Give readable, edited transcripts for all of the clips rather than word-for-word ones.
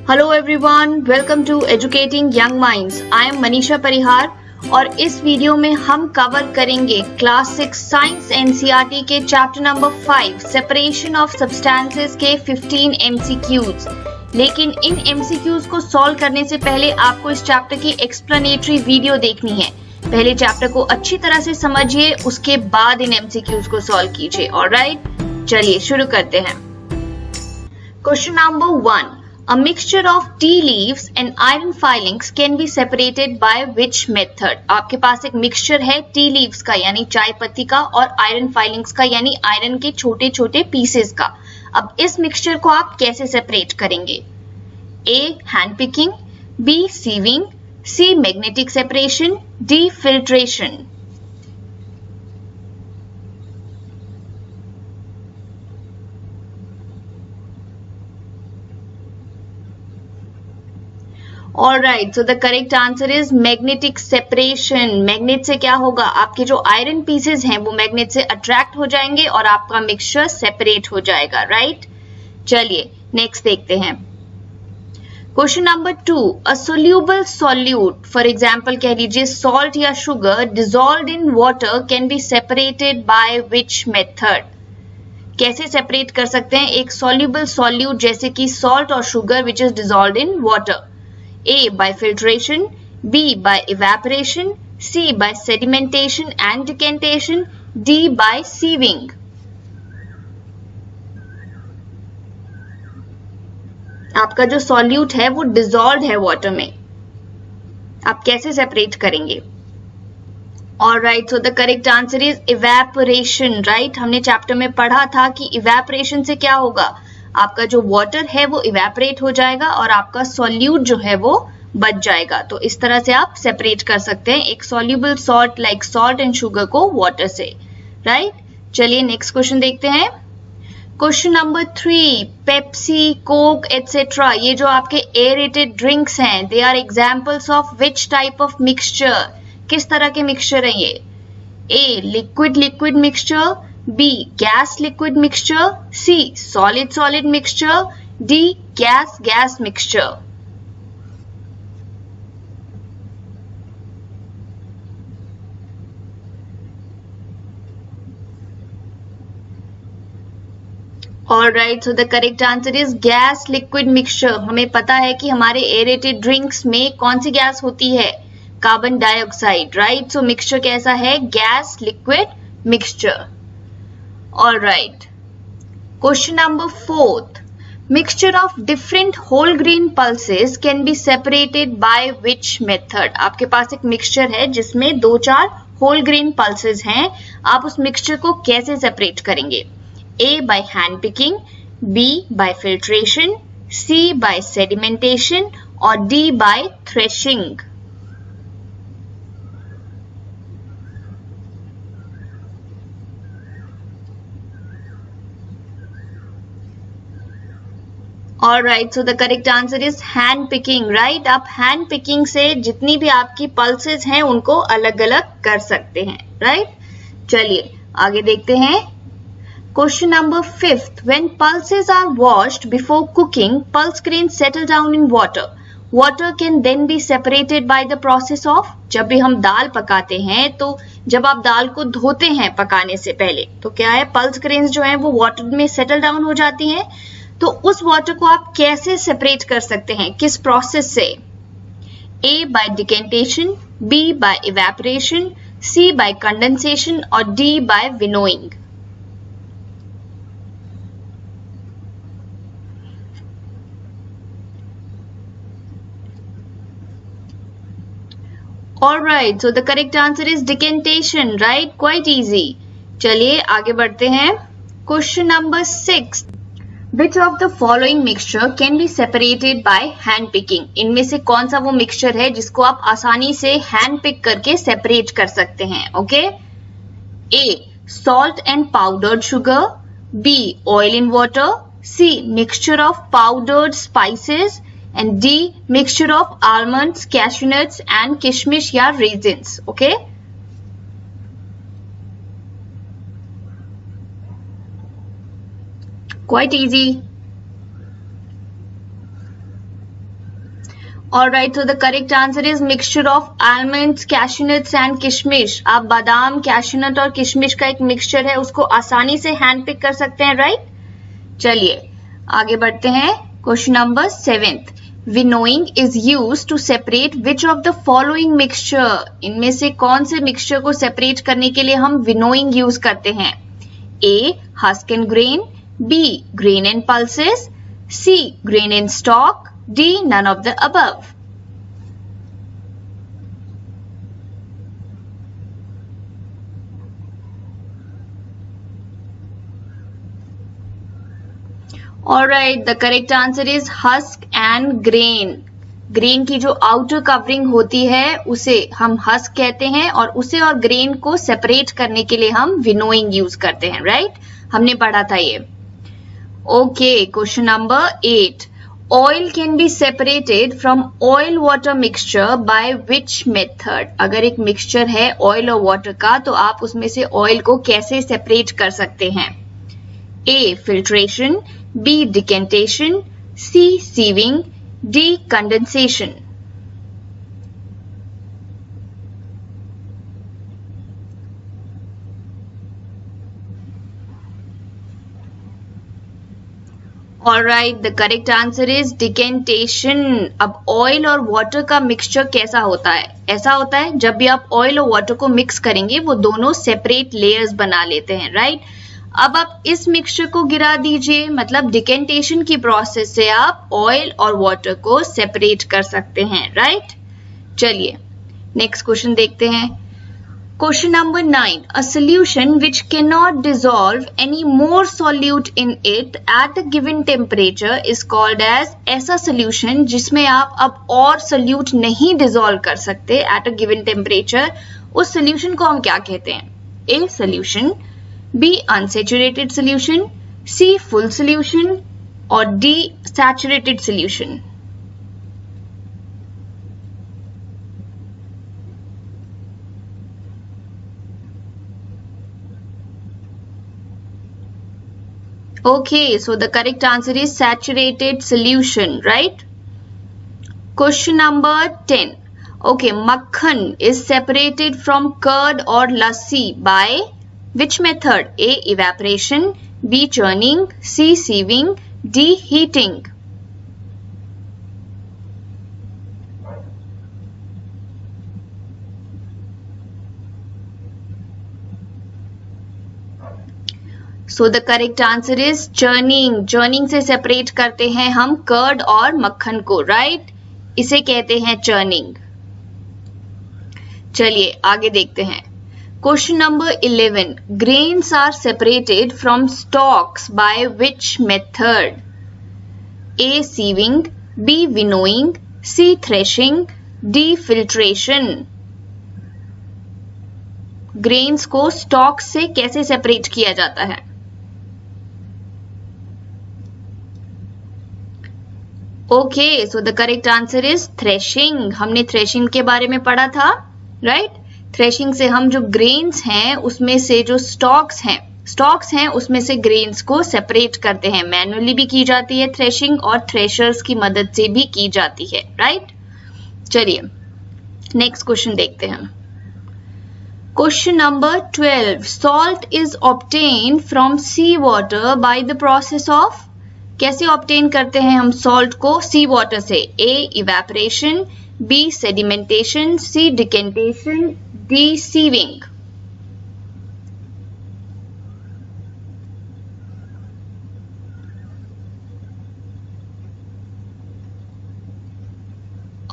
Hello everyone, welcome to educating young minds. I am Manisha Parihar और इस video में हम कवर करेंगे क्लास 6 साइंस एनसीईआरटी के chapter number 5 separation of substances के 15 एमसीक्यूज। लेकिन इन एमसीक्यूज को सॉल्व करने से पहले आपको इस चैप्टर की एक्सप्लेनेटरी वीडियो देखनी है। पहले चैप्टर को अच्छी तरह से समझिए, उसके बाद इन एमसीक्यूज को सॉल्व कीजिए। ऑलराइट, चलिए शुरू करते हैं। Question number 1, A mixture of tea leaves and iron filings can be separated by which method? आपके पास एक मिक्सचर है टी लीव्स का यानी चाय पत्ती का और आयरन फाइलिंग्स का यानी आयरन के छोटे छोटे पीसेस का। अब इस मिक्सचर को आप कैसे सेपरेट करेंगे? A. Hand picking, B. Sieving, C. Magnetic separation, D. Filtration. Alright, so the correct answer is magnetic separation. Magnet से क्या होगा? आपके जो आयरन पीसेस हैं वो मैग्नेट से अट्रैक्ट हो जाएंगे और आपका मिक्सचर सेपरेट हो जाएगा, राइट? चलिए नेक्स्ट देखते हैं। Question number 2, a soluble solute, for example कह लीजिए सॉल्ट या sugar dissolved in water can be separated by which method? कैसे सेपरेट कर सकते हैं एक सॉल्यूबल सॉल्यूट जैसे कि सॉल्ट और sugar which is dissolved in water? A. by filtration, B. by evaporation, C. by sedimentation and decantation, D. by sieving. आपका जो सॉल्यूट है वो डिजॉल्व है वाटर में, आप कैसे सेपरेट करेंगे? Alright, so the correct answer is evaporation, right? हमने चैप्टर में पढ़ा था कि evaporation से क्या होगा, आपका जो वाटर है वो इवेपोरेट हो जाएगा और आपका सॉल्यूट जो है वो बच जाएगा। तो इस तरह से आप सेपरेट कर सकते हैं एक soluble salt like salt and sugar को वाटर से, राइट? चलिए नेक्स्ट क्वेश्चन देखते हैं। Question number 3, Pepsi, Coke etcetera, ये जो आपके एरेटेड ड्रिंक्स हैं, they are examples of which type of mixture? किस तरह के मिक्सचर हैं ये? A. Liquid liquid mixture, B. gas liquid mixture, C. solid solid mixture, D. gas gas mixture. Alright, so the correct answer is gas liquid mixture. हमें पता है कि हमारे एरेटेड ड्रिंक्स में कौन सी गैस होती है? Carbon dioxide, right? So mixture कैसा है? Gas liquid mixture. All right. Question number 4. Mixture of different whole grain pulses can be separated by which method? आपके पास एक मिक्सचर है जिसमें 2-4 whole grain pulses हैं, आप उस मिक्सचर को कैसे सेपरेट करेंगे? A. by hand picking, B. by filtration, C. by sedimentation और D. by threshing. Alright, so the correct answer is hand picking, right? आप hand picking से जितनी भी आपकी pulses हैं उनको अलग अलग कर सकते हैं, right? चलिए आगे देखते हैं। Question number 5, when pulses are washed before cooking, pulse grains settle down in water. Water can then be separated by the process of, जब भी हम दाल पकाते हैं तो जब आप दाल को धोते हैं पकाने से पहले तो क्या है, पल्स ग्रेन्स जो हैं वो वाटर में सेटल डाउन हो जाती हैं। तो उस वाटर को आप कैसे सेपरेट कर सकते हैं, किस प्रोसेस से? A. by decantation, B. by evaporation, C. by condensation और D. by winnowing. Alright, so the correct answer is decantation, right? Quite easy. चलिए आगे बढ़ते हैं। Question number 6. Which of the following mixture can be separated by hand picking? इनमें से कौन सा वो मिक्सचर है जिसको आप आसानी से हैंड पिक करके सेपरेट कर सकते हैं? Okay? A. salt and powdered sugar, B. oil in water, C. mixture of powdered spices and D. mixture of almonds, cashew nuts and kishmish या raisins. Okay? Quite easy. Alright, so the correct answer is mixture of almonds, cashew nuts and किशमिश. आप बादाम, cashew नट और किशमिश का एक mixture है, उसको आसानी से हैंड पिक कर सकते हैं, राइट? चलिए आगे बढ़ते हैं. Question number 7th. Winnowing is used to separate which of the following mixture. इनमें से कौन से मिक्सचर को सेपरेट करने के लिए हम winnowing यूज करते हैं? A. Husk and grain. B. Grain and pulses. C. Grain and stalk. D. None of the above. Alright, the correct answer is husk and grain. Grain की जो आउटर कवरिंग होती है उसे हम हस्क कहते हैं और उसे और ग्रेन को सेपरेट करने के लिए हम विनोइंग यूज करते हैं, राइट? हमने पढ़ा था ये. Okay, question number 8. Oil can be separated from oil water mixture by which method? अगर एक मिक्सचर है ऑयल और वाटर का तो आप उसमें से ऑयल को कैसे सेपरेट कर सकते हैं? A. Filtration. B. Decantation. C. Sieving. D. Condensation. Alright, the correct answer is decantation. अब ऑयल और वाटर का मिक्सचर कैसा होता है? ऐसा होता है जब भी आप ऑयल और वाटर को मिक्स करेंगे वो दोनों सेपरेट लेयर्स बना लेते हैं, राइट? अब आप इस मिक्सचर को गिरा दीजिए, मतलब डिकेंटेशन की प्रोसेस से आप ऑयल और वाटर को सेपरेट कर सकते हैं, राइट? चलिए नेक्स्ट क्वेश्चन देखते हैं. Question number 9. A solution which cannot dissolve any more solute in it at a given temperature is called as ऐसा solution जिसमें आप अब और solute नहीं dissolve कर सकते at a given temperature, उस solution को हम क्या कहते हैं? A. Solution. B. Unsaturated solution. C. Full solution. और D. Saturated solution. Okay, so the correct answer is saturated solution, right? Question number 10. Okay, makhan is separated from curd or lassi by which method? A. Evaporation. B. Churning. C. Sieving. D. Heating. So the correct answer is churning. Churning से separate करते हैं हम curd और मक्खन को, right? इसे कहते हैं churning. चलिए आगे देखते हैं. Question number 11. Grains are separated from stalks by which method? A. Sieving. B. Winnowing. C. Threshing. D. Filtration. Grains को स्टॉक से कैसे सेपरेट किया जाता है? Okay, so the correct answer is threshing. हमने थ्रेशिंग के बारे में पढ़ा था, राइट? थ्रेशिंग से हम जो ग्रेन्स हैं उसमें से जो स्टॉक्स हैं उसमें से ग्रेन्स को सेपरेट करते हैं. मैनुअली भी की जाती है थ्रेशिंग और थ्रेशर्स की मदद से भी की जाती है, राइट? चलिए नेक्स्ट क्वेश्चन देखते हैं. Question number 12. Salt is obtained from sea water by the process of. कैसे ऑब्टेन करते हैं हम सॉल्ट को सी वाटर से? A. Evaporation. B. Sedimentation. C. Decantation. D. Sieving.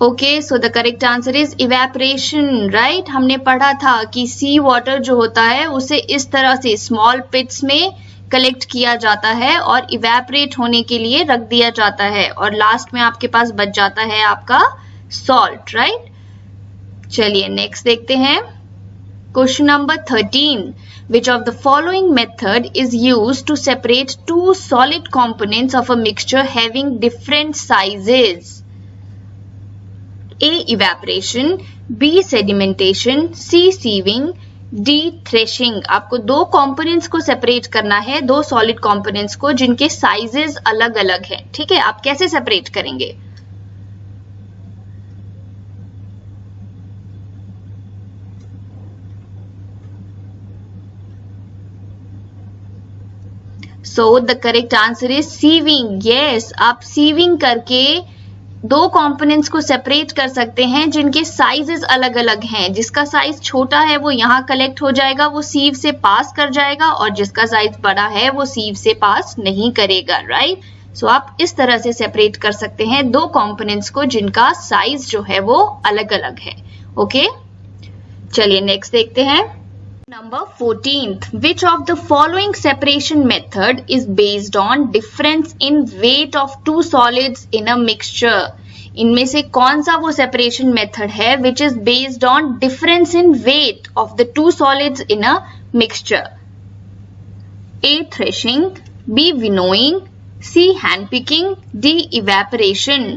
Okay, so the correct answer is evaporation, right? हमने पढ़ा था कि सी वाटर जो होता है उसे इस तरह से स्मॉल पिट्स में कलेक्ट किया जाता है और इवेपोरेट होने के लिए रख दिया जाता है और लास्ट में आपके पास बच जाता है आपका सॉल्ट, राइट? चलिए नेक्स्ट देखते हैं. Question number 13. Which of the following method is used to separate two solid components of a mixture having different sizes? A. Evaporation. B. Sedimentation. C. Sieving. D. Threshing. आपको दो components को separate करना है, दो solid components को जिनके sizes अलग अलग हैं, ठीक है? आप कैसे सेपरेट करेंगे? So the correct answer is sieving. Yes, आप सीविंग करके दो कंपोनेंट्स को सेपरेट कर सकते हैं जिनके साइजेस अलग अलग हैं। जिसका साइज छोटा है वो यहाँ कलेक्ट हो जाएगा, वो सीव से पास कर जाएगा, और जिसका साइज बड़ा है वो सीव से पास नहीं करेगा, राइट। सो आप इस तरह से सेपरेट कर सकते हैं दो कंपोनेंट्स को जिनका साइज जो है वो अलग अलग है। ओके, चलिए नेक्स्ट देखते हैं। Number 14th, which of the following separation method is based on difference in weight of two solids in a mixture? इनमें से कौन सा वो separation method है which is based on difference in weight of the two solids in a mixture? A. Threshing, B. winnowing, C. handpicking, D. evaporation.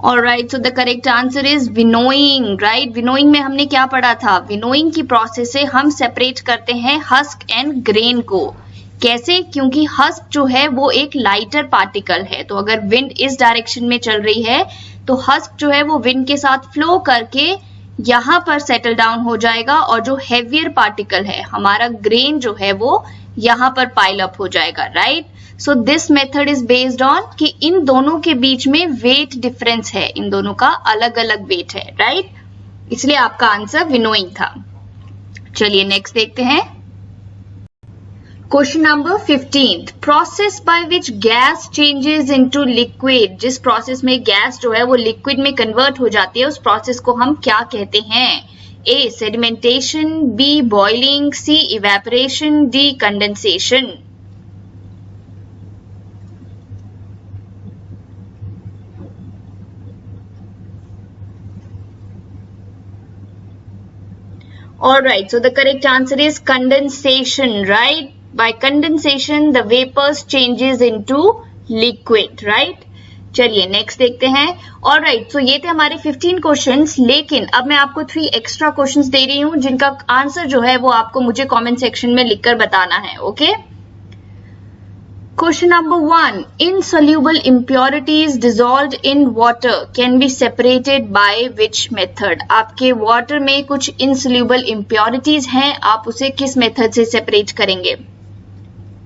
Alright, so the correct answer is winnowing, right? winnowing में हमने क्या पढ़ा था? winnowing की process से हम separate करते हैं हस्क एंड ग्रेन को। कैसे? क्योंकि हस्क जो है वो एक लाइटर पार्टिकल है, तो अगर विंड इस डायरेक्शन में चल रही है तो हस्क जो है वो विंड के साथ फ्लो करके यहाँ पर सेटल डाउन हो जाएगा, और जो हेवियर पार्टिकल है हमारा ग्रेन जो है वो यहाँ पर पाइल अप हो जाएगा, right. So this method is based on कि इन दोनों के बीच में वेट डिफरेंस है, इन दोनों का अलग अलग वेट है, राइट। इसलिए आपका आंसर विनोइंग था। चलिए नेक्स्ट देखते हैं। Question number 15th, process by which gas changes into liquid. जिस प्रोसेस में गैस जो है वो लिक्विड में कन्वर्ट हो जाती है उस प्रोसेस को हम क्या कहते हैं? A. sedimentation, B. boiling, C. evaporation, D. condensation. Alright, so the correct answer is condensation, right? By condensation, the vapors changes into liquid, right? चलिए नेक्स्ट देखते हैं। ऑलराइट, सो ये थे हमारे 15 क्वेश्चंस, लेकिन अब मैं आपको 3 एक्स्ट्रा क्वेश्चंस दे रही हूं जिनका आंसर जो है वो आपको मुझे कमेंट सेक्शन में लिखकर बताना है। Okay, question number 1, insoluble impurities dissolved in water can be separated by which method. आपके वाटर में कुछ इनसोल्यूबल इम्प्योरिटीज हैं, आप उसे किस मेथड से सेपरेट करेंगे?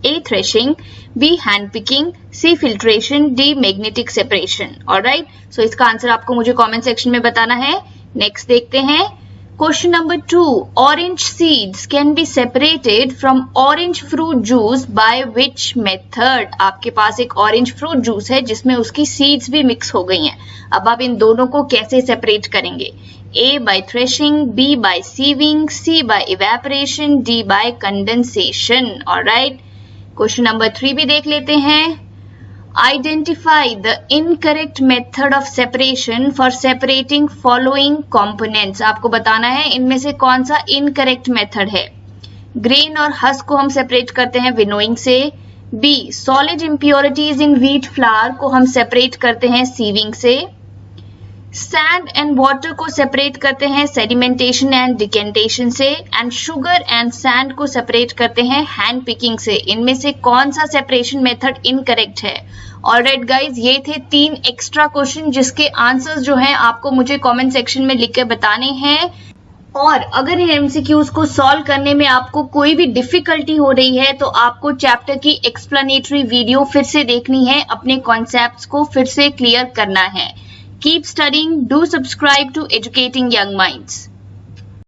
A. threshing, B. hand picking, C. filtration, D. magnetic separation. Alright, so इसका आंसर आपको मुझे कमेंट सेक्शन में बताना है। नेक्स्ट देखते हैं। Question number 2, orange seeds can be separated from orange fruit juice by which method. आपके पास एक ऑरेंज फ्रूट जूस है जिसमें उसकी सीड्स भी मिक्स हो गई हैं, अब आप इन दोनों को कैसे सेपरेट करेंगे? A. by threshing, B. by sieving, C. by evaporation, D. by condensation. Alright, question number 3 भी देख लेते हैं। Identify the incorrect method of separation for separating following components. आपको बताना है इनमें से कौन सा इनकरेक्ट मेथड है। ग्रेन और हस्क को हम सेपरेट करते हैं विनोइंग से। B. Solid impurities in wheat flour को हम सेपरेट करते हैं सीविंग से। सैंड एंड वाटर को सेपरेट करते हैं सेडिमेंटेशन एंड डिकेंटेशन से। एंड शुगर एंड सैंड को सेपरेट करते हैं हैंड पिकिंग से। इनमें से कौन सा सेपरेशन मेथड इनकरेक्ट है? ऑलराइट गाइज, ये थे 3 एक्स्ट्रा क्वेश्चन जिसके आंसर्स जो हैं आपको मुझे कमेंट सेक्शन में लिख के बताने हैं। और अगर इन एमसीक्यूज को सॉल्व करने में आपको कोई भी डिफिकल्टी हो रही है तो आपको चैप्टर की एक्सप्लेनेटरी वीडियो फिर से देखनी है, अपने कॉन्सेप्ट्स को फिर से क्लियर करना है। Keep studying. Do subscribe to Educating Young Minds.